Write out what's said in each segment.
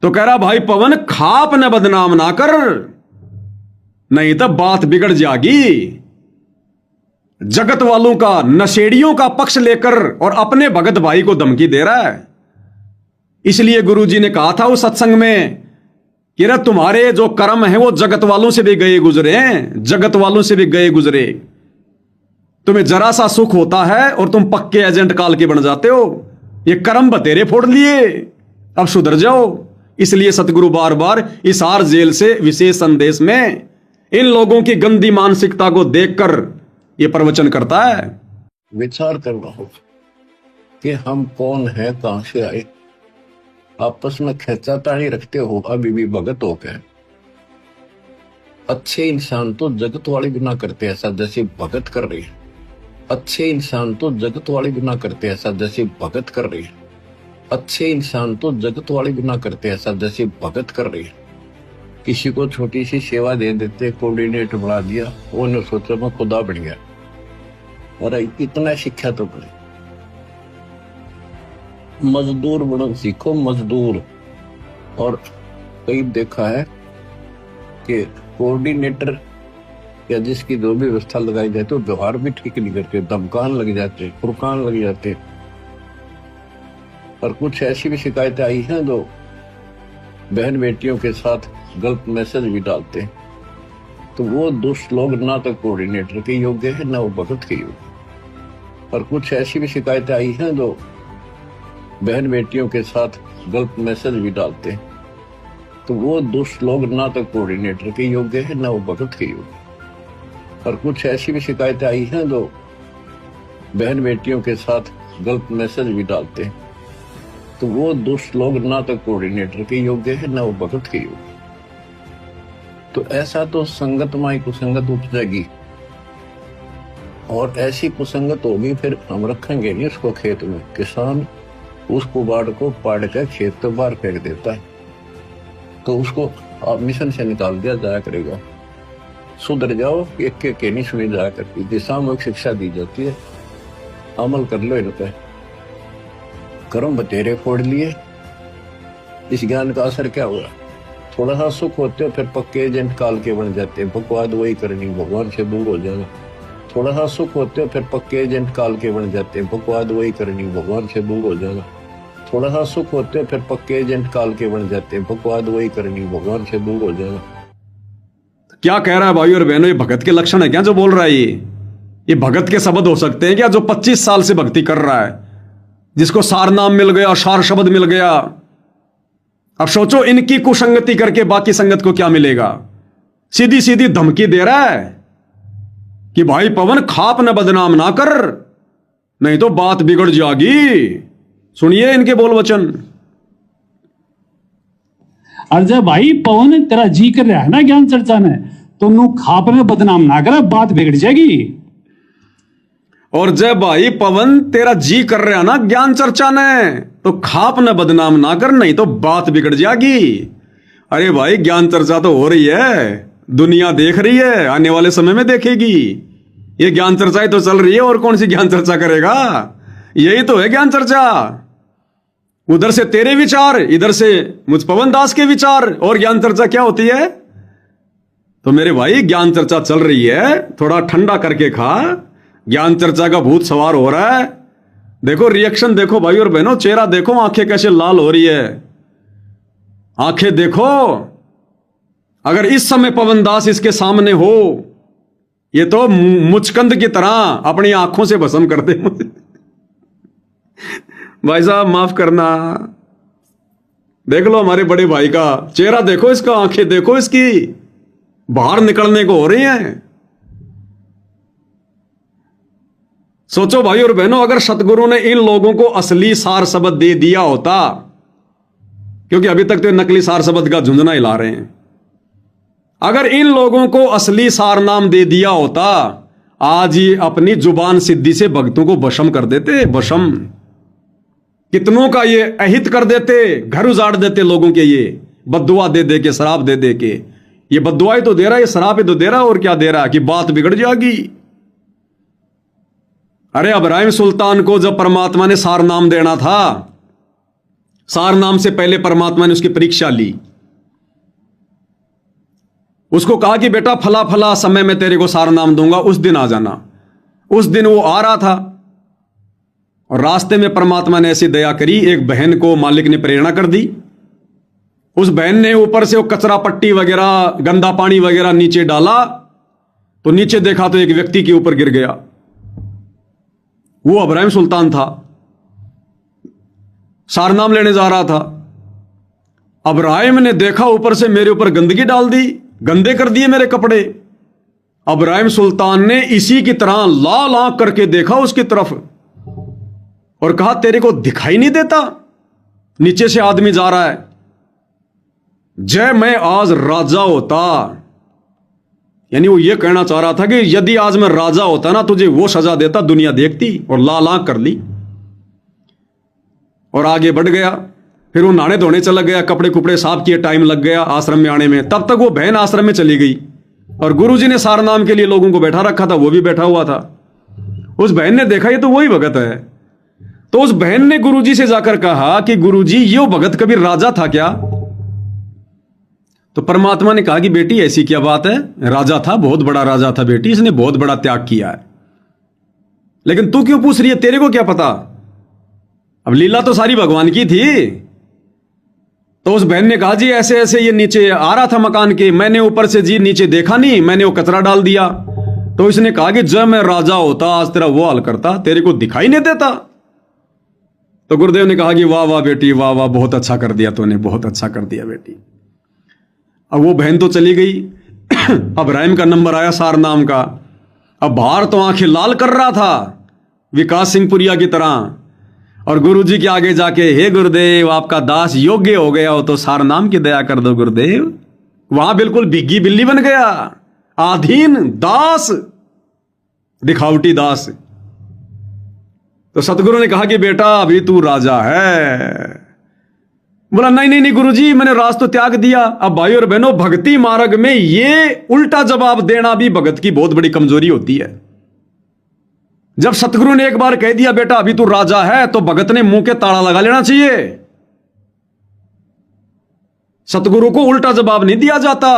तो कह रहा भाई पवन खाप न बदनाम ना कर, नहीं तो बात बिगड़ जाएगी। जगत वालों का, नशेड़ियों का पक्ष लेकर और अपने भगत भाई को धमकी दे रहा है। इसलिए गुरुजी ने कहा था उस सत्संग में कि रे तुम्हारे जो कर्म है वो जगत वालों से भी गए गुजरे हैं, जगत वालों से भी गए गुजरे। तुम्हें जरा सा सुख होता है और तुम पक्के एजेंट काल के बन जाते हो। ये कर्म बतेरे फोड़ लिए, अब सुधर जाओ। इसलिए सतगुरु बार बार हिसार जेल से विशेष संदेश में इन लोगों की गंदी मानसिकता को देखकर ये प्रवचन करता है। विचार करना होगा कि हम कौन है, कहां से आए। आपस में खेचातानी रखते हो अभी भी भगत हो गए। अच्छे इंसान तो जगत वाले गुनाह करते ऐसा जैसे भगत कर रही है। अच्छे इंसान तो जगत वाले गुनाह करते ऐसा जैसे भगत कर रही है। अच्छे इंसान तो जगत वाले गुनाह करते ऐसा जैसे भगत कर रही है। किसी को छोटी सी सेवा दे देते, कोऑर्डिनेटर बना दिया, वो ने सोचा मैं खुदा बन गया। और इतना शिक्षा तो पड़े, मजदूर बनो सीखो, मजदूर। और कई देखा है कि कोऑर्डिनेटर या जिसकी जो भी व्यवस्था लगाई जाती है वो व्यवहार भी ठीक नहीं करते, धमकान लग जाते, फुरकान लग जाते। और कुछ ऐसी भी शिकायतें आई हैं जो बहन बेटियों के साथ गलत मैसेज भी डालते हैं। तो वो दुष्ट लोग ना तो कोऑर्डिनेटर के योग्य है ना वो भगत के योग्य। और कुछ ऐसी भी शिकायतें आई हैं जो बहन बेटियों के साथ गलत मैसेज भी डालते हैं। तो वो दुष्ट लोग ना तो कोऑर्डिनेटर के योग्य है ना वो भगत के योग्य। और कुछ ऐसी भी शिकायतें आई हैं जो बहन बेटियों के साथ गलत मैसेज भी डालते हैं। तो वो दुष्ट लोग ना तो कोऑर्डिनेटर के योग्य है ना वो भगत के योग्य। तो ऐसा तो संगत माई कुसंगत उपजेगी, और ऐसी कुसंगत होगी फिर हम रखेंगे नहीं उसको खेत में। किसान उस कुबाड़ को पाड़ कर खेत तो बाहर फेंक देता है, तो उसको आप मिशन से निकाल दिया जाया करेगा। सुधर जाओ, एक के नहीं सुनी जाया करती, दिशात्मक शिक्षा दी जाती है, अमल कर लो इन पे। कर्म बतेरे फोड़ लिए, इस ज्ञान का असर क्या हुआ? थोड़ा सा सुख होते हो फिर पक्के एजेंट काल के बन जाते हैं, बकवाद वही करनी, भगवान से दूर हो जाना। थोड़ा सा सुख होते हो फिर पक्के एजेंट काल के बन जाते हैं, बकवाद वही करनी, भगवान से दूर हो जाना। थोड़ा सा सुख होते हो फिर पक्के एजेंट काल के बन जाते हैं, बकवाद वही करनी, भगवान से दूर हो जाना। क्या कह रहा है भाई और बहनों? ये भगत के लक्षण है क्या जो बोल रहा है? ये भगत के शब्द हो सकते हैं क्या जो 25 साल से भक्ति कर रहा है, जिसको सार नाम मिल गया, सार शब्द मिल गया? अब सोचो इनकी कुसंगति करके बाकी संगत को क्या मिलेगा। सीधी सीधी धमकी दे रहा है कि भाई पवन खाप न बदनाम ना कर, नहीं तो बात बिगड़ जाएगी। सुनिए इनके बोल वचन। और जब भाई पवन तेरा जी कर रहा है ना ज्ञान चर्चा ने, तो नू खाप में बदनाम ना करे, बात बिगड़ जाएगी। और जब भाई पवन तेरा जी कर रहा है ना ज्ञान चर्चा ने, तो खाप न बदनाम ना कर, नहीं तो बात बिगड़ जाएगी। अरे भाई ज्ञान चर्चा तो हो रही है, दुनिया देख रही है, आने वाले समय में देखेगी। ये ज्ञान चर्चा तो चल रही है, और कौन सी ज्ञान चर्चा करेगा? यही तो है ज्ञान चर्चा। उधर से तेरे विचार, इधर से मुझ पवन दास के विचार, और ज्ञान चर्चा क्या होती है? तो मेरे भाई ज्ञान चर्चा चल रही है, थोड़ा ठंडा करके खा। ज्ञान चर्चा का भूत सवार हो रहा है। देखो रिएक्शन देखो भाई और बहनों, चेहरा देखो, आंखें कैसे लाल हो रही है, आंखें देखो। अगर इस समय पवन दास इसके सामने हो, ये तो मुचकंद की तरह अपनी आंखों से भस्म कर दे मुझे। भाई साहब माफ करना। देख लो हमारे बड़े भाई का चेहरा देखो, इसका आंखें देखो, इसकी बाहर निकलने को हो रही हैं। सोचो भाई और बहनों, अगर सतगुरु ने इन लोगों को असली सार शब्द दे दिया होता, क्योंकि अभी तक तो नकली सार शब्द का झुंझुना हिला रहे हैं, अगर इन लोगों को असली सार नाम दे दिया होता, आज ही अपनी जुबान सिद्धि से भक्तों को वशम कर देते। वशम कितनों का ये अहित कर देते, घर उजाड़ देते लोगों के, ये बद्दुआ दे दे के, शराब दे दे के। ये बद्दुआ ही तो दे रहा है, ये शराब ही तो दे रहा है, और क्या दे रहा है कि बात बिगड़ जाएगी। अरे इब्राहिम सुल्तान को जब परमात्मा ने सार नाम देना था, सार नाम से पहले परमात्मा ने उसकी परीक्षा ली। उसको कहा कि बेटा फला फला समय में तेरे को सार नाम दूंगा, उस दिन आ जाना। उस दिन वो आ रहा था और रास्ते में परमात्मा ने ऐसी दया करी, एक बहन को मालिक ने प्रेरणा कर दी। उस बहन ने ऊपर से वो कचरा पट्टी वगैरह, गंदा पानी वगैरह नीचे डाला, तो नीचे देखा तो एक व्यक्ति के ऊपर गिर गया। वो अब्राहिम सुल्तान था, सारनाम लेने जा रहा था। अब्राहिम ने देखा ऊपर से मेरे ऊपर गंदगी डाल दी, गंदे कर दिए मेरे कपड़े। अब्राहिम सुल्तान ने इसी की तरह लाल आंख करके देखा उसकी तरफ और कहा तेरे को दिखाई नहीं देता नीचे से आदमी जा रहा है? जय मैं आज राजा होता, यानी वो ये कहना चाह रहा था कि यदि आज मैं राजा होता ना, तुझे वो सजा देता, दुनिया देखती। और लाल आंख कर ली और आगे बढ़ गया। फिर वो नहाने धोने चला गया, कपड़े कुपड़े साफ किए, टाइम लग गया आश्रम में आने में। तब तक वो बहन आश्रम में चली गई और गुरुजी ने सारनाम के लिए लोगों को बैठा रखा था, वो भी बैठा हुआ था। उस बहन ने देखा ये तो वही भगत है, तो उस बहन ने गुरुजी से जाकर कहा कि गुरुजी ये भगत कभी राजा था क्या? तो परमात्मा ने कहा कि बेटी ऐसी क्या बात है, राजा था, बहुत बड़ा राजा था बेटी, इसने बहुत बड़ा त्याग किया है। लेकिन तू क्यों पूछ रही है, तेरे को क्या पता? अब लीला तो सारी भगवान की थी। तो उस बहन ने कहा जी ऐसे ऐसे ये नीचे आ रहा था मकान के, मैंने ऊपर से जी नीचे देखा नहीं, मैंने वो कचरा डाल दिया। तो इसने कहा कि जब मैं राजा होता आज तेरा वो हाल करता, तेरे को दिखाई नहीं देता। तो गुरुदेव ने कहा कि वाह वाह बेटी, वाह वाह, बहुत अच्छा कर दिया तूने, बहुत अच्छा कर दिया बेटी। अब वो बहन तो चली गई। अब्राहिम का नंबर आया सारनाम का। अब बाहर तो आंखें लाल कर रहा था विकास सिंह पुरिया की तरह, और गुरुजी के आगे जाके हे गुरुदेव आपका दास योग्य हो गया हो तो सारनाम की दया कर दो गुरुदेव। वहां बिल्कुल भिग्गी बिल्ली बन गया, आधीन दास, दिखावटी दास। तो सतगुरु ने कहा कि बेटा अभी तू राजा है। बोला नहीं नहीं नहीं गुरुजी, मैंने राज तो त्याग दिया। अब भाई और बहनों, भक्ति मार्ग में ये उल्टा जवाब देना भी भगत की बहुत बड़ी कमजोरी होती है। जब सतगुरु ने एक बार कह दिया बेटा अभी तू राजा है, तो भगत ने मुंह के ताला लगा लेना चाहिए। सतगुरु को उल्टा जवाब नहीं दिया जाता।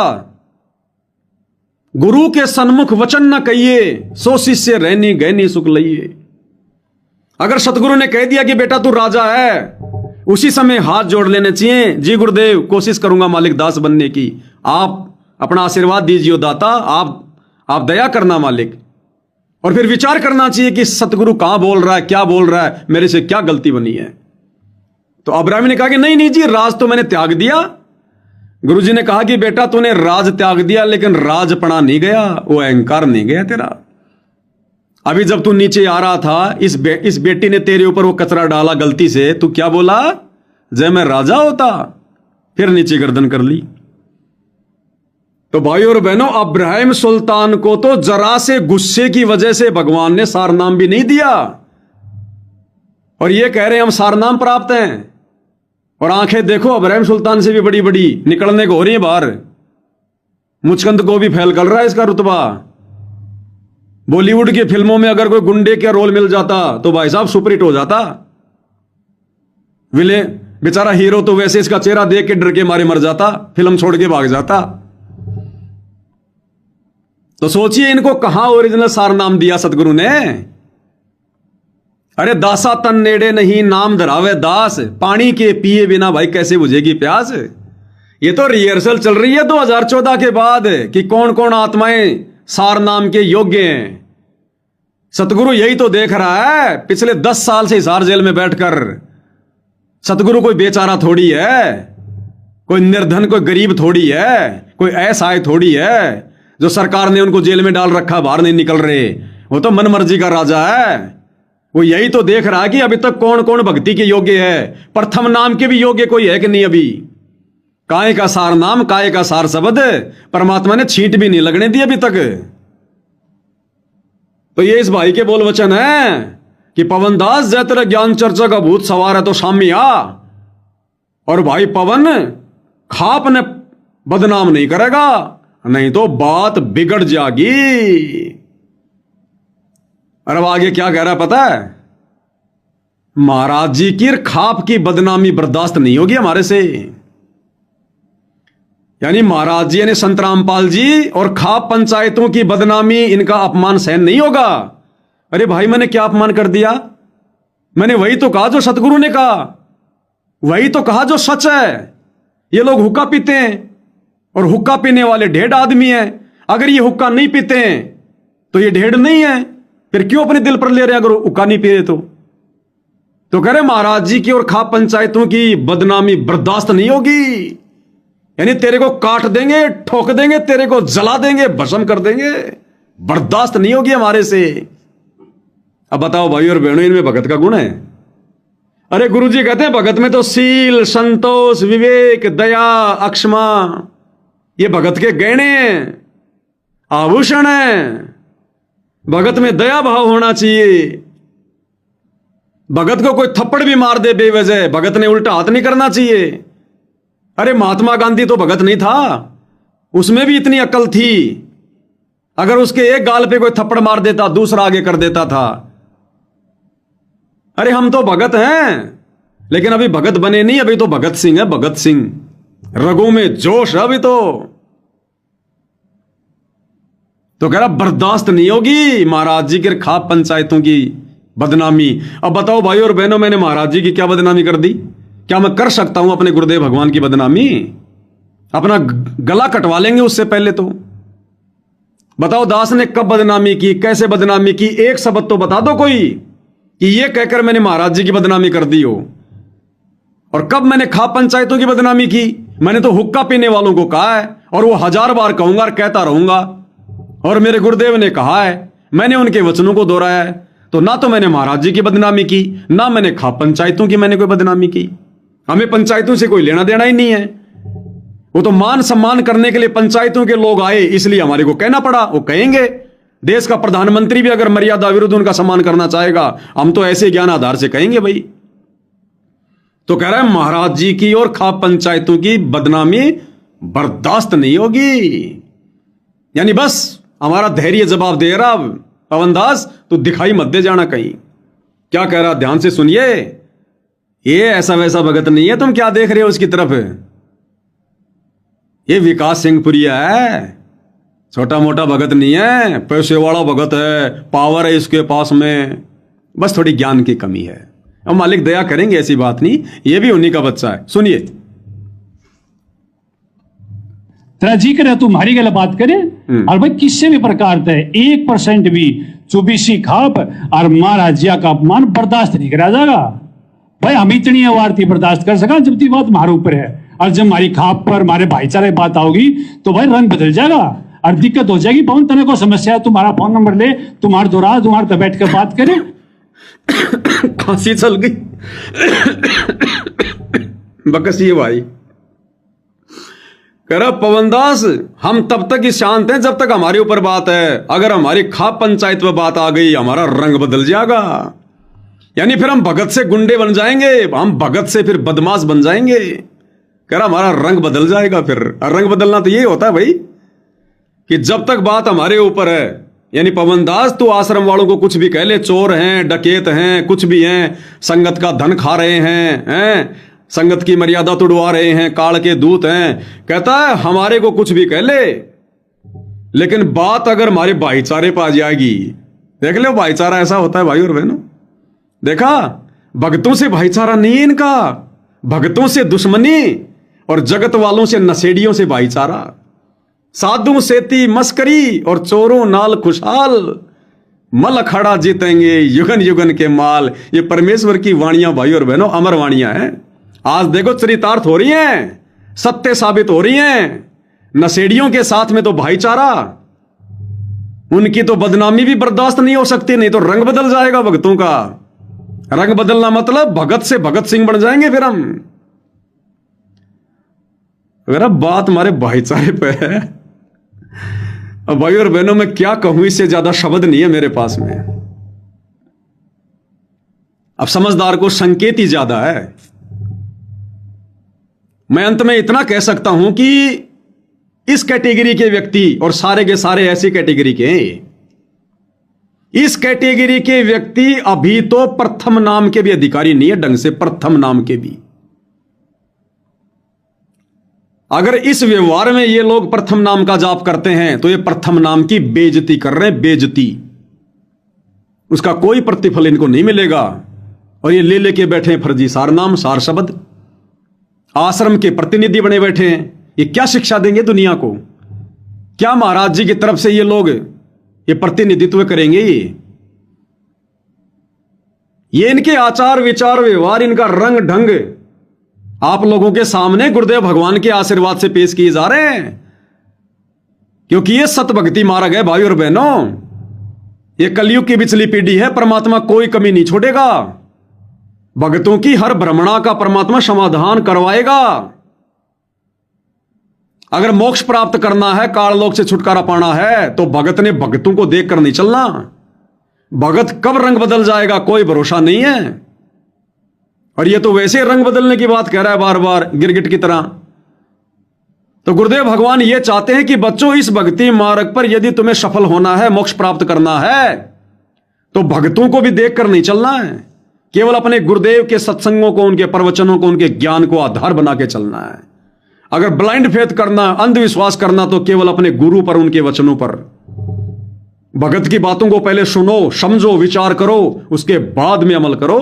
गुरु के सन्मुख वचन न कहिए, सो शिष्य रहनी गहनी सुख लइए। अगर सतगुरु ने कह दिया कि बेटा तू राजा है, उसी समय हाथ जोड़ लेने चाहिए, जी गुरुदेव कोशिश करूंगा मालिक दास बनने की, आप अपना आशीर्वाद दीजिए दाता, आप दया करना मालिक। और फिर विचार करना चाहिए कि सतगुरु कहां बोल रहा है, क्या बोल रहा है, मेरे से क्या गलती बनी है। तो अब्राहिम ने कहा कि नहीं नहीं जी, राज तो मैंने त्याग दिया। गुरुजी ने कहा कि बेटा तूने राज त्याग दिया, लेकिन राजपना नहीं गया, वो अहंकार नहीं गया तेरा। अभी जब तू नीचे आ रहा था, इस बेटी ने तेरे ऊपर वो कचरा डाला गलती से, तू क्या बोला, जय मैं राजा होता, फिर नीचे गर्दन कर ली। तो भाई और बहनों, अब्राहिम सुल्तान को तो जरा से गुस्से की वजह से भगवान ने सारनाम भी नहीं दिया, और ये कह रहे हैं हम सारनाम प्राप्त हैं। और आंखें देखो अब्राहिम सुल्तान से भी बड़ी बड़ी निकलने को हो रही है बाहर। मुचकंद को भी फैल कर रहा है इसका रुतबा। बॉलीवुड की फिल्मों में अगर कोई गुंडे का रोल मिल जाता तो भाई साहब सुपरहिट हो जाता। विले बेचारा हीरो तो वैसे इसका चेहरा देख के डर के मारे मर जाता, फिल्म छोड़ के भाग जाता। तो सोचिए इनको कहां ओरिजिनल सारनाम दिया सतगुरु ने। अरे दासा तन नेड़े नहीं नाम धरावे दास, पानी के पिए बिना भाई कैसे बुझेगी प्यास। ये तो रिहर्सल चल रही है 2014 के बाद कि कौन कौन आत्माएं सार नाम के योग्य हैं। सतगुरु यही तो देख रहा है पिछले 10 साल से हिसार जेल में बैठकर। सतगुरु कोई बेचारा थोड़ी है, कोई निर्धन, कोई गरीब थोड़ी है, कोई असहाय थोड़ी है जो सरकार ने उनको जेल में डाल रखा, बाहर नहीं निकल रहे। वो तो मन मर्जी का राजा है। वो यही तो देख रहा है कि अभी तक कौन कौन भक्ति के योग्य है। प्रथम नाम के भी योग्य कोई है कि नहीं। अभी काय का सार नाम, काय का सार शब्द परमात्मा ने छींट भी नहीं लगने दी अभी तक। तो ये इस भाई के बोल वचन है कि पवन दास जय तेरा ज्ञान चर्चा का भूत सवार है तो शामी आ। और भाई पवन खाप ने बदनाम नहीं करेगा, नहीं तो बात बिगड़ जाएगी। और अब आगे क्या कह रहा है पता है? महाराज जी की खाप की बदनामी बर्दाश्त नहीं होगी हमारे से। यानी महाराज जी यानी संत रामपाल जी और खाप पंचायतों की बदनामी, इनका अपमान सहन नहीं होगा। अरे भाई मैंने क्या अपमान कर दिया? मैंने वही तो कहा जो सतगुरु ने कहा, वही तो कहा जो सच है। ये लोग हुक्का पीते हैं और हुक्का पीने वाले ढेड आदमी हैं। अगर ये हुक्का नहीं पीते हैं तो ये ढेड नहीं है, फिर क्यों अपने दिल पर ले रहे हैं अगर हुक्का नहीं पी रहे तो कह रहे महाराज जी की और खाप पंचायतों की बदनामी बर्दाश्त नहीं होगी। यानी तेरे को काट देंगे, ठोक देंगे, तेरे को जला देंगे, भस्म कर देंगे, बर्दाश्त नहीं होगी हमारे से। अब बताओ भाई और बहनों, इनमें भगत का गुण है? अरे गुरुजी कहते हैं भगत में तो शील, संतोष, विवेक, दया, अक्षमा, ये भगत के गहने हैं, आभूषण हैं। भगत में दया भाव होना चाहिए। भगत को कोई थप्पड़ भी मार दे बेवजह, भगत ने उल्टा हाथ नहीं करना चाहिए। अरे महात्मा गांधी तो भगत नहीं था, उसमें भी इतनी अक्ल थी। अगर उसके एक गाल पे कोई थप्पड़ मार देता, दूसरा आगे कर देता था। अरे हम तो भगत हैं, लेकिन अभी भगत बने नहीं, अभी तो भगत सिंह है, भगत सिंह। रगों में जोश है अभी तो कह रहा बर्दाश्त नहीं होगी महाराज जी के खाप पंचायतों की बदनामी। अब बताओ भाई और बहनों, मैंने महाराज जी की क्या बदनामी कर दी? क्या मैं कर सकता हूं अपने गुरुदेव भगवान की बदनामी? अपना गला कटवा लेंगे उससे पहले तो। बताओ दास ने कब बदनामी की, कैसे बदनामी की? एक शब्द तो बता दो कोई कि ये कहकर मैंने महाराज जी की बदनामी कर दी हो। और कब मैंने खाप पंचायतों की बदनामी की? मैंने तो हुक्का पीने वालों को कहा है, और वो 1000 बार कहूंगा और कहता रहूंगा। और मेरे गुरुदेव ने कहा है, मैंने उनके वचनों को दोहराया है। तो ना तो मैंने महाराज जी की बदनामी की, ना मैंने खाप पंचायतों की मैंने कोई बदनामी की। हमें पंचायतों से कोई लेना देना ही नहीं है। वो तो मान सम्मान करने के लिए पंचायतों के लोग आए, इसलिए हमारे को कहना पड़ा। वो कहेंगे, देश का प्रधानमंत्री भी अगर मर्यादा विरुद्ध उनका सम्मान करना चाहेगा, हम तो ऐसे ज्ञान आधार से कहेंगे भाई। तो कह रहा है महाराज जी की और खाप पंचायतों की बदनामी बर्दाश्त नहीं होगी। यानी बस हमारा धैर्य जवाब दे रहा। पवन दास तो दिखाई मत दे जाना कहीं। क्या कह रहा, ध्यान से सुनिए। ये ऐसा वैसा भगत नहीं है, तुम क्या देख रहे हो उसकी तरफ। ये विकास सिंह पुरिया है, छोटा मोटा भगत नहीं है, पैसे वाला भगत है, पावर है इसके पास में। बस थोड़ी ज्ञान की कमी है। अब मालिक दया करेंगे, ऐसी बात नहीं, ये भी उन्हीं का बच्चा है। सुनिए। तेरा जी करे तुम्हारी गल बात करे, और भाई किसी भी प्रकार से 1% भी चुबीसी खाप और महाराज जी का अपमान बर्दाश्त नहीं करा जाएगा। भाई हम इतनी आरती बर्दाश्त कर सका जब ती बात हमारे ऊपर है, और जब हमारी खाप पर हमारे भाईचारे बात आओगी तो भाई रंग बदल जाएगा और दिक्कत हो जाएगी। पवन तने को समस्या है, तुम्हारा फोन नंबर ले, तुम्हारे दोरा तुम्हारे तो बैठ कर बात करे। खांसी चल गई बकसी भाई। कह रहा पवनदास, हम तब तक ही शांत हैं जब तक हमारे ऊपर बात है। अगर हमारी खाप पंचायत में बात आ गई, हमारा रंग बदल जाएगा। यानी फिर हम भगत से गुंडे बन जाएंगे, हम भगत से फिर बदमाश बन जाएंगे। कह रहा हमारा रंग बदल जाएगा फिर। और रंग बदलना तो ये होता है भाई कि जब तक बात हमारे ऊपर है, यानी पवनदास तू आश्रम वालों को कुछ भी कह ले, चोर हैं, डकैत हैं, कुछ भी हैं, संगत का धन खा रहे हैं, संगत की मर्यादा तोड़वा रहे हैं, काल के दूत हैं, कहता है हमारे को कुछ भी कह ले, लेकिन बात अगर हमारे भाईचारे पर आ जाएगी। देख लो भाईचारा ऐसा होता है भाई और बहनों। देखा, भक्तों से भाईचारा नहीं है इनका, भक्तों से दुश्मनी और जगत वालों से नशेड़ियों से भाईचारा। साधु सेती मस्करी और चोरों नाल खुशहाल, मल अखाड़ा जीतेंगे युगन युगन के माल। ये परमेश्वर की वाणियां भाई और बहनों, अमर वाणियां हैं। आज देखो चरितार्थ हो रही हैं, सत्य साबित हो रही हैं। नशेड़ियों के साथ में तो भाईचारा, उनकी तो बदनामी भी बर्दाश्त नहीं हो सकती, नहीं तो रंग बदल जाएगा भक्तों का। रंग बदलना मतलब भगत से भगत सिंह बन जाएंगे फिर हम। अगर अब बात हमारे भाईचारे पे है, अब भाई और बहनों मैं क्या कहूं, इससे ज्यादा शब्द नहीं है मेरे पास में। अब समझदार को संकेत ही ज्यादा है। मैं अंत में इतना कह सकता हूं कि इस कैटेगरी के व्यक्ति और सारे के सारे ऐसी कैटेगरी के हैं, इस कैटेगरी के व्यक्ति अभी तो प्रथम नाम के भी अधिकारी नहीं है ढंग से, प्रथम नाम के भी। अगर इस व्यवहार में ये लोग प्रथम नाम का जाप करते हैं तो ये प्रथम नाम की बेइज्जती कर रहे हैं, बेइज्जती। उसका कोई प्रतिफल इनको नहीं मिलेगा। और ये ले लेके बैठे हैं फर्जी सार नाम, सार शब्द, आश्रम के प्रतिनिधि बने बैठे हैं। ये क्या शिक्षा देंगे दुनिया को? क्या महाराज जी की तरफ से ये लोग ये प्रतिनिधित्व करेंगे? ये इनके आचार विचार व्यवहार, इनका रंग ढंग आप लोगों के सामने गुरुदेव भगवान के आशीर्वाद से पेश किए जा रहे हैं, क्योंकि ये सत भक्ति मार्ग है भाई और बहनों। ये कलयुग की पिछली पीढ़ी है, परमात्मा कोई कमी नहीं छोड़ेगा। भक्तों की हर भ्रमणा का परमात्मा समाधान करवाएगा। अगर मोक्ष प्राप्त करना है, काल लोक से छुटकारा पाना है, तो भगत ने भक्तों को देखकर नहीं चलना। भगत कब रंग बदल जाएगा कोई भरोसा नहीं है। और ये तो वैसे रंग बदलने की बात कह रहा है बार बार गिरगिट की तरह। तो गुरुदेव भगवान ये चाहते हैं कि बच्चों, इस भक्ति मार्ग पर यदि तुम्हें सफल होना है, मोक्ष प्राप्त करना है, तो भक्तों को भी देखकर नहीं चलना है। केवल अपने गुरुदेव के सत्संगों को, उनके प्रवचनों को, उनके ज्ञान को आधार बना के चलना है। अगर ब्लाइंड फेथ करना, अंधविश्वास करना, तो केवल अपने गुरु पर, उनके वचनों पर। भगत की बातों को पहले सुनो, समझो, विचार करो, उसके बाद में अमल करो।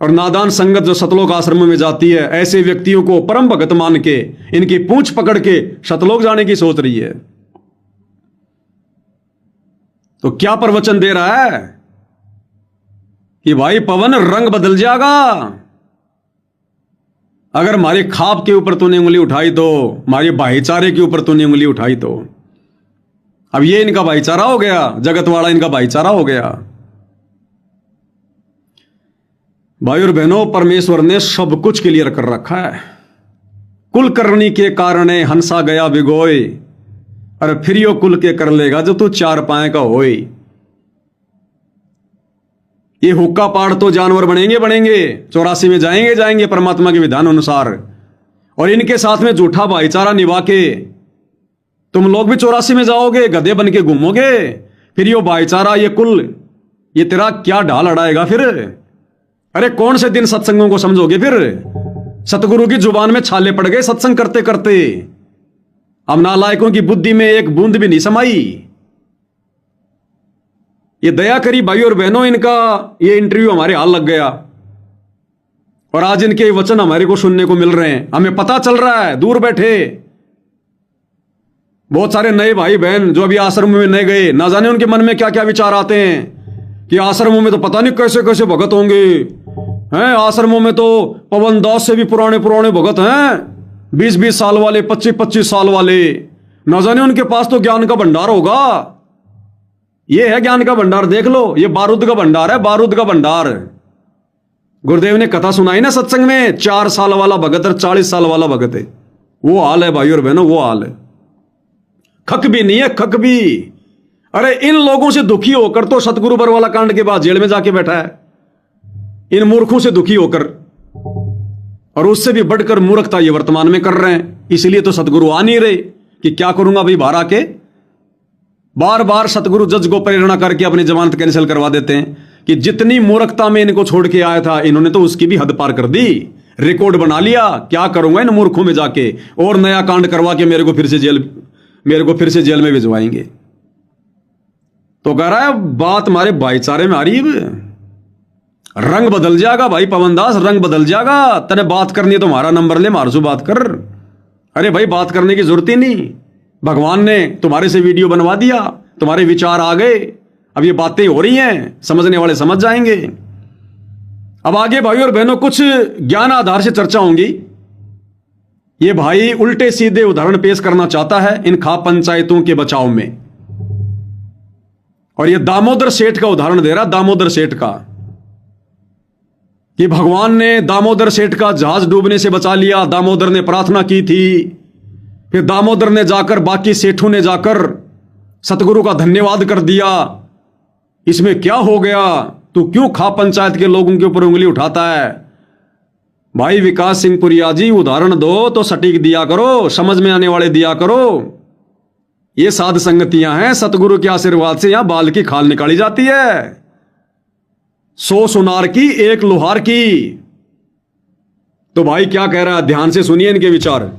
और नादान संगत जो सतलोक आश्रम में जाती है, ऐसे व्यक्तियों को परम भगत मान के, इनकी पूंछ पकड़ के सतलोक जाने की सोच रही है। तो क्या प्रवचन दे रहा है कि भाई पवन रंग बदल जाएगा अगर हमारे खाप के ऊपर तूने उंगली उठाई तो, हमारे भाईचारे के ऊपर तूने उंगली उठाई तो। अब ये इनका भाईचारा हो गया, जगत वाला इनका भाईचारा हो गया। भाई और बहनों, परमेश्वर ने सब कुछ क्लियर कर रखा है। कुल करनी के कारण हंसा गया भिगोए, अरे फिर यो कुल के कर लेगा जो तू चार पाए का होए। ये हुक्का पाड़ तो जानवर बनेंगे 84 में जाएंगे परमात्मा के विधान अनुसार। और इनके साथ में झूठा भाईचारा निभा के तुम लोग भी 84 में जाओगे, गधे बन के घूमोगे। फिर यो भाईचारा, ये कुल, ये तेरा क्या ढाल अड़ाएगा फिर? अरे कौन से दिन सत्संगों को समझोगे फिर? सतगुरु की जुबान में छाले पड़ गए सत्संग करते करते। अब नालायकों की बुद्धि में एक बूंद भी नहीं समाई। ये दया करी भाई और बहनों, इनका ये इंटरव्यू हमारे हाल लग गया और आज इनके वचन हमारे को सुनने को मिल रहे हैं। हमें पता चल रहा है, दूर बैठे बहुत सारे नए भाई बहन जो अभी आश्रम में नहीं गए, ना जाने उनके मन में क्या क्या विचार आते हैं कि आश्रमों में तो पता नहीं कैसे कैसे भगत होंगे हैं। आश्रमों में तो पवन दास से भी पुराने पुराने भगत हैं, 20-20 साल वाले, 25-25 साल वाले। ना जाने उनके पास तो ज्ञान का भंडार होगा। ये है ज्ञान का भंडार, देख लो, ये बारूद का भंडार है, बारूद का भंडार। गुरुदेव ने कथा सुनाई ना सत्संग में, 4 साल वाला भगत और 40 साल वाला भगत है। वो हाल है भाई और बहनों, वो हाल है। खक भी नहीं है, खक भी। अरे इन लोगों से दुखी होकर तो सतगुरु बरवाला कांड के बाद जेल में जाके बैठा है, इन मूर्खों से दुखी होकर। और उससे भी बढ़कर मूर्खता ये वर्तमान में कर रहे हैं। इसलिए तो सतगुरु आ नहीं रहे कि क्या करूंगा भाई बाहर आके। बार बार सतगुरु जज को प्रेरणा करके अपनी जमानत कैंसिल करवा देते हैं कि जितनी मूर्खता में इनको छोड़ के आया था, इन्होंने तो उसकी भी हद पार कर दी, रिकॉर्ड बना लिया। क्या करूंगा इन मूर्खों में जाके, और नया कांड करवा के मेरे को फिर से जेल में भिजवाएंगे। तो कह रहा है बात हमारे भाईचारे में आ रही है। रंग बदल जाएगा भाई पवन दास, रंग बदल जाएगा। तने बात करनी है तो हमारा नंबर ले, मार से बात कर। अरे भाई बात करने की जरूरत ही नहीं, भगवान ने तुम्हारे से वीडियो बनवा दिया, तुम्हारे विचार आ गए, अब ये बातें हो रही हैं, समझने वाले समझ जाएंगे। अब आगे भाई और बहनों कुछ ज्ञान आधार से चर्चा होंगी। ये भाई उल्टे सीधे उदाहरण पेश करना चाहता है इन खाप पंचायतों के बचाव में। और ये दामोदर सेठ का उदाहरण दे रहा, दामोदर सेठ का, कि भगवान ने दामोदर सेठ का जहाज डूबने से बचा लिया। दामोदर ने प्रार्थना की थी, फिर दामोदर ने जाकर, बाकी सेठों ने जाकर सतगुरु का धन्यवाद कर दिया। इसमें क्या हो गया? तू क्यों खाप पंचायत के लोगों के ऊपर उंगली उठाता है? भाई विकास सिंह पुरिया जी, उदाहरण दो तो सटीक दिया करो, समझ में आने वाले दिया करो। ये साध संगतियां हैं, सतगुरु के आशीर्वाद से यहां बाल की खाल निकाली जाती है। 100 सुनार की 1 लोहार की। तो भाई क्या कह रहा है, ध्यान से सुनिए इनके विचार।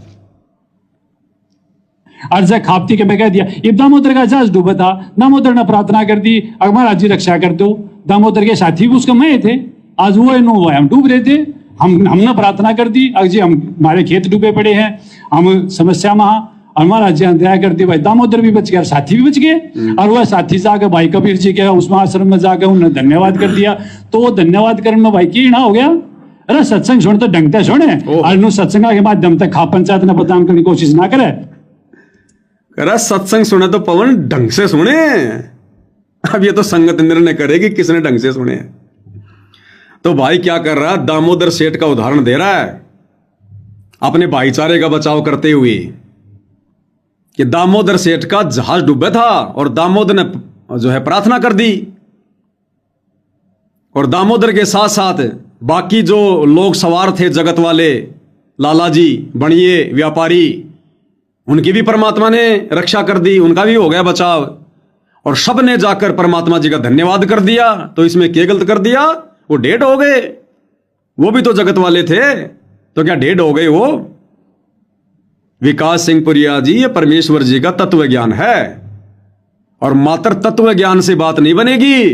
अर्ज खापती के मैं कह दिया, ये दामोदर का जहाज डूबा था, दामोदर ने प्रार्थना कर दी, अब महाराज जी रक्षा कर दो। दामोदर के साथी भी उसके मैं थे, आज वो है नो वो है, हम डूब रहे थे, हमने प्रार्थना कर दी, अग जी हमारे खेत डूबे पड़े हैं, हम समस्या में, और महाराज जी दया कर दी, भाई दामोदर भी बच गया और साथी भी बच गए। और वह साथी जाकर भाई कबीर जी के उसमें आश्रम में जाकर उन्होंने धन्यवाद कर दिया। तो वो धन्यवाद करने में भाई की ना हो गया, अरे सत्संग सुन तो ढंग से सुने, और सत्संग के माध्यम तक खा पंचायत ने बदनाम करने की कोशिश ना करे। अरे सत्संग सुने तो पवन ढंग से सुने। अब ये तो संगत निर्णय करेगी किसने ढंग से सुने। तो भाई क्या कर रहा है, दामोदर सेठ का उदाहरण दे रहा है अपने भाईचारे का बचाव करते हुए कि दामोदर सेठ का जहाज डूबा था और दामोदर ने जो है प्रार्थना कर दी, और दामोदर के साथ साथ बाकी जो लोग सवार थे जगत वाले, लालाजी, बणिए, व्यापारी, उनकी भी परमात्मा ने रक्षा कर दी, उनका भी हो गया बचाव। और सब ने जाकर परमात्मा जी का धन्यवाद कर दिया। तो इसमें क्या गलत कर दिया, वो डेड हो गए, वो भी तो जगत वाले थे, तो क्या डेड हो गए वो। विकास सिंह पुरिया जी, ये परमेश्वर जी का तत्व ज्ञान है, और मात्र तत्व ज्ञान से बात नहीं बनेगी।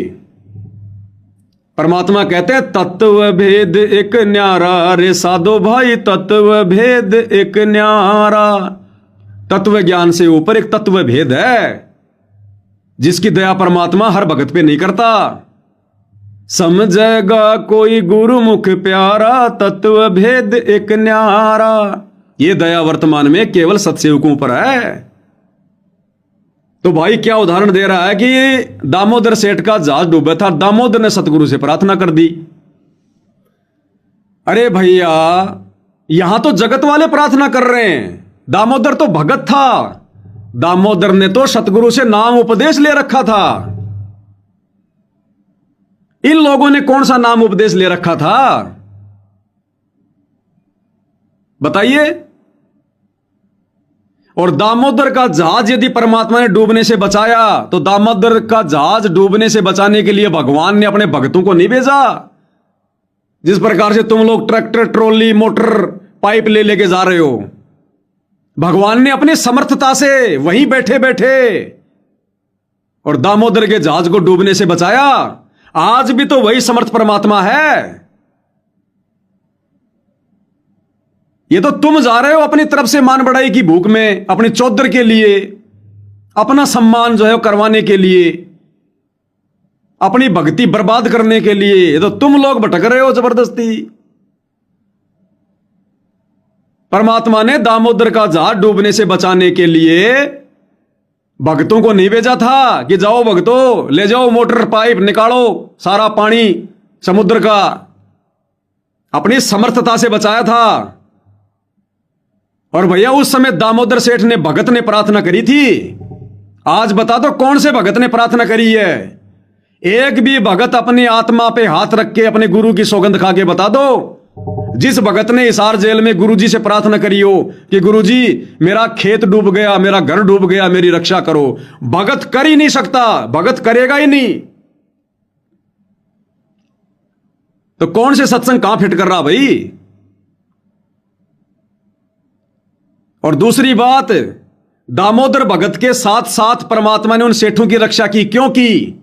परमात्मा कहते हैं तत्व भेद एक न्यारा, रे साधो भाई तत्व भेद एक न्यारा। तत्व ज्ञान से ऊपर एक तत्व भेद है जिसकी दया परमात्मा हर भगत पे नहीं करता। समझेगा कोई गुरुमुख प्यारा, तत्व भेद एक न्यारा। ये दया वर्तमान में केवल सत्सेवकों पर है। तो भाई क्या उदाहरण दे रहा है कि दामोदर सेठ का जहाज डूबा था, दामोदर ने सतगुरु से प्रार्थना कर दी। अरे भैया, यहां तो जगत वाले प्रार्थना कर रहे हैं, दामोदर तो भगत था। दामोदर ने तो सतगुरु से नाम उपदेश ले रखा था। इन लोगों ने कौन सा नाम उपदेश ले रखा था, बताइए। और दामोदर का जहाज यदि परमात्मा ने डूबने से बचाया, तो दामोदर का जहाज डूबने से बचाने के लिए भगवान ने अपने भक्तों को नहीं भेजा। जिस प्रकार से तुम लोग ट्रैक्टर, ट्रॉली, मोटर, पाइप ले लेके जा रहे हो, भगवान ने अपनी समर्थता से वहीं बैठे बैठे और दामोदर के जहाज को डूबने से बचाया। आज भी तो वही समर्थ परमात्मा है। ये तो तुम जा रहे हो अपनी तरफ से मान बढ़ाई की भूख में, अपनी चौधर के लिए, अपना सम्मान जो है करवाने के लिए, अपनी भक्ति बर्बाद करने के लिए। ये तो तुम लोग भटक रहे हो जबरदस्ती। परमात्मा ने दामोदर का जहाज डूबने से बचाने के लिए भक्तों को नहीं भेजा था कि जाओ भक्तों, ले जाओ मोटर, पाइप, निकालो सारा पानी समुद्र का। अपनी समर्थता से बचाया था। और भैया उस समय दामोदर सेठ ने, भगत ने प्रार्थना करी थी। आज बता दो कौन से भगत ने प्रार्थना करी है। एक भी भगत अपनी आत्मा पे हाथ रख के अपने गुरु की सौगंध खा के बता दो, जिस भगत ने हिसार जेल में गुरुजी से प्रार्थना करी हो कि गुरुजी मेरा खेत डूब गया, मेरा घर डूब गया, मेरी रक्षा करो। भगत कर ही नहीं सकता, भगत करेगा ही नहीं। तो कौन से सत्संग कहां फिट कर रहा भाई। और दूसरी बात, दामोदर भगत के साथ साथ परमात्मा ने उन सेठों की रक्षा की, क्यों की।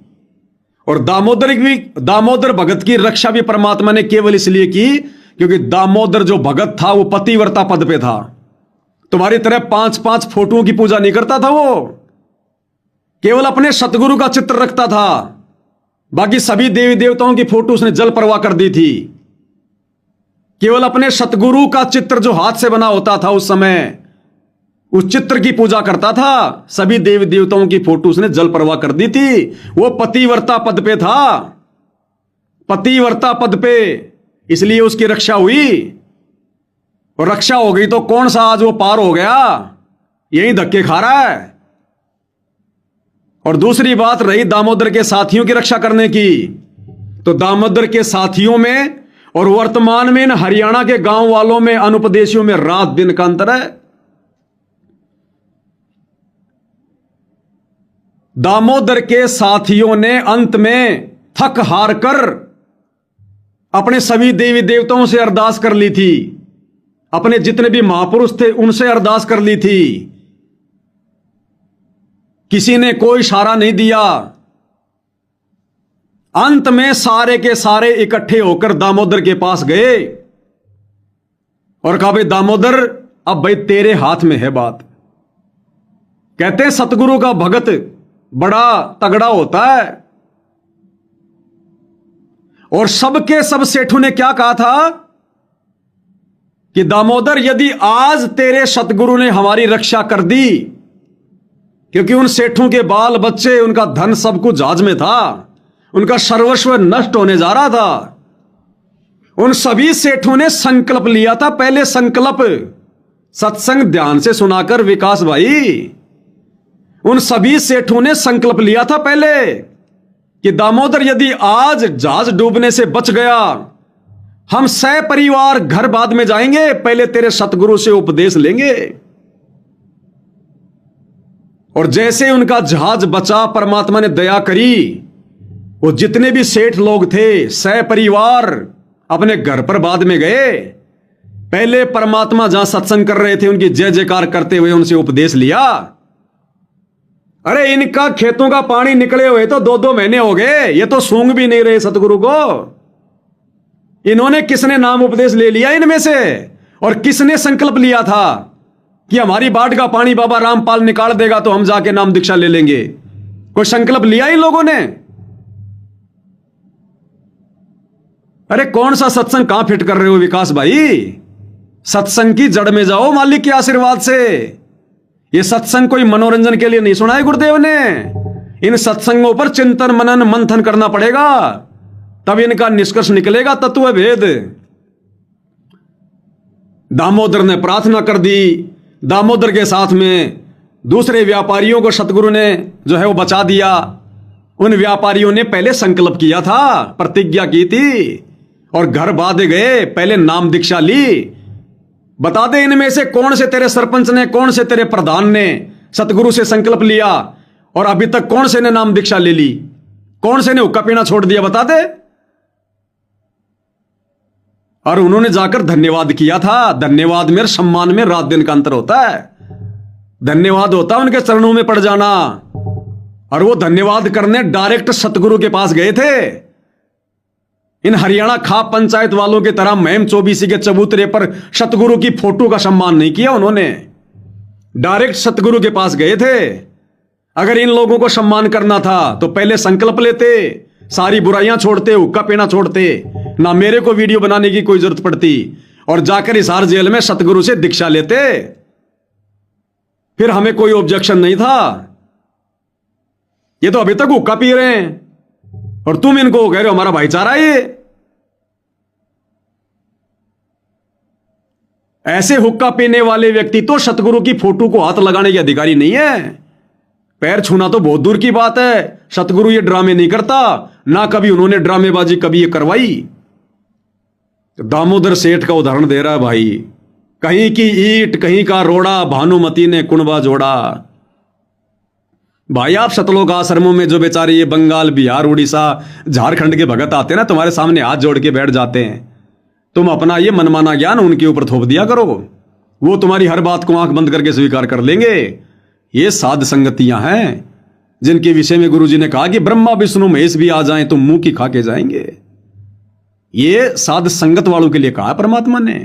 और दामोदर भगत की रक्षा भी परमात्मा ने केवल इसलिए की क्योंकि दामोदर जो भगत था वो पतिव्रता पद पे था। तुम्हारी तरह 5-5 फोटोओं की पूजा नहीं करता था वो, केवल अपने सतगुरु का चित्र रखता था। बाकी सभी देवी देवताओं की फोटो उसने जल प्रवाह कर दी थी। केवल अपने सतगुरु का चित्र जो हाथ से बना होता था उस समय, उस चित्र की पूजा करता था। सभी देवी देवताओं की फोटो उसने जल प्रवाह कर दी थी। वो पतिव्रता पद पे था, पतिव्रता पद पे, इसलिए उसकी रक्षा हुई। और रक्षा हो गई तो कौन सा आज वो पार हो गया, यही धक्के खा रहा है। और दूसरी बात रही दामोदर के साथियों की रक्षा करने की, तो दामोदर के साथियों में और वर्तमान में इन हरियाणा के गांव वालों में, अनुपदेशियों में रात दिन का अंतर है। दामोदर के साथियों ने अंत में थक हार कर अपने सभी देवी देवताओं से अरदास कर ली थी, अपने जितने भी महापुरुष थे उनसे अरदास कर ली थी। किसी ने कोई इशारा नहीं दिया। अंत में सारे के सारे इकट्ठे होकर दामोदर के पास गए और कहा, भाई दामोदर, अब भाई तेरे हाथ में है बात। कहते हैं सतगुरु का भगत बड़ा तगड़ा होता है। और सबके सब सेठों ने क्या कहा था कि दामोदर, यदि आज तेरे सतगुरु ने हमारी रक्षा कर दी, क्योंकि उन सेठों के बाल बच्चे, उनका धन सब कुछ जहाज में था, उनका सर्वस्व नष्ट होने जा रहा था। उन सभी सेठों ने संकल्प लिया था, पहले संकल्प सत्संग ध्यान से सुनाकर विकास भाई, उन सभी सेठों ने संकल्प लिया था पहले कि दामोदर, यदि आज जहाज डूबने से बच गया, हम सपरिवार घर बाद में जाएंगे, पहले तेरे सतगुरु से उपदेश लेंगे। और जैसे उनका जहाज बचा, परमात्मा ने दया करी, वो जितने भी सेठ लोग थे सपरिवार अपने घर पर बाद में गए। पहले परमात्मा जहां सत्संग कर रहे थे उनकी जय जयकार करते हुए उनसे उपदेश लिया। अरे इनका खेतों का पानी निकले हुए तो 2-2 महीने हो गए, ये तो सूंघ भी नहीं रहे सतगुरु को। इन्होंने किसने नाम उपदेश ले लिया इनमें से? और किसने संकल्प लिया था कि हमारी बाढ़ का पानी बाबा रामपाल निकाल देगा तो हम जाके नाम दीक्षा ले लेंगे? कोई संकल्प लिया इन लोगों ने? अरे कौन सा सत्संग कहां फिट कर रहे हो विकास भाई? सत्संग की जड़ में जाओ मालिक के आशीर्वाद से। ये सत्संग कोई मनोरंजन के लिए नहीं सुना है गुरुदेव ने। इन सत्संगों पर चिंतन मनन मंथन करना पड़ेगा, तब इनका निष्कर्ष निकलेगा तत्व भेद। दामोदर ने प्रार्थना कर दी। दामोदर के साथ में दूसरे व्यापारियों को सतगुरु ने जो है वो बचा दिया। उन व्यापारियों ने पहले संकल्प किया था, प्रतिज्ञा की थी और घर बांधे गए, पहले नाम दीक्षा ली। बता दे इनमें से कौन से तेरे सरपंच ने, कौन से तेरे प्रधान ने सतगुरु से संकल्प लिया और अभी तक कौन से ने नाम दीक्षा ले ली? कौन से ने हुक्का पीना छोड़ दिया? बता दे। और उन्होंने जाकर धन्यवाद किया था। धन्यवाद में और सम्मान में रात दिन का अंतर होता है। धन्यवाद होता है उनके चरणों में पड़ जाना, और वो धन्यवाद करने डायरेक्ट सतगुरु के पास गए थे। इन हरियाणा खाप पंचायत वालों की तरह महम चौबीसी के चबूतरे पर सतगुरु की फोटो का सम्मान नहीं किया उन्होंने, डायरेक्ट सतगुरु के पास गए थे। अगर इन लोगों को सम्मान करना था तो पहले संकल्प लेते, सारी बुराइयां छोड़ते, हुक्का पीना छोड़ते, ना मेरे को वीडियो बनाने की कोई जरूरत पड़ती, और जाकर हिसार जेल में सतगुरु से दीक्षा लेते, फिर हमें कोई ऑब्जेक्शन नहीं था। ये तो अभी तक हुक्का पी रहे हैं और तुम इनको कह रहे हो हमारा भाईचारा ये। ऐसे हुक्का पीने वाले व्यक्ति तो सतगुरु की फोटो को हाथ लगाने के अधिकारी नहीं है। पैर छूना तो बहुत दूर की बात है। सतगुरु ये ड्रामे नहीं करता, ना कभी उन्होंने ड्रामेबाजी कभी ये करवाई। दामोदर सेठ का उदाहरण दे रहा है भाई। कहीं की ईंट कहीं का रोड़ा, भानुमती ने कुणबा जोड़ा। भाई आप सतलोक आश्रमों में जो बेचारे ये बंगाल, बिहार, उड़ीसा, झारखंड के भगत आते हैं ना, तुम्हारे सामने हाथ जोड़ के बैठ जाते हैं, तुम अपना ये मनमाना ज्ञान उनके ऊपर थोप दिया करो, वो तुम्हारी हर बात को आंख बंद करके स्वीकार कर लेंगे। ये साध संगतियां हैं जिनके विषय में गुरुजी ने कहा कि ब्रह्मा विष्णु महेश भी आ जाएं तो मुंह की खा के जाएंगे। ये साध संगत वालों के लिए कहा परमात्मा ने।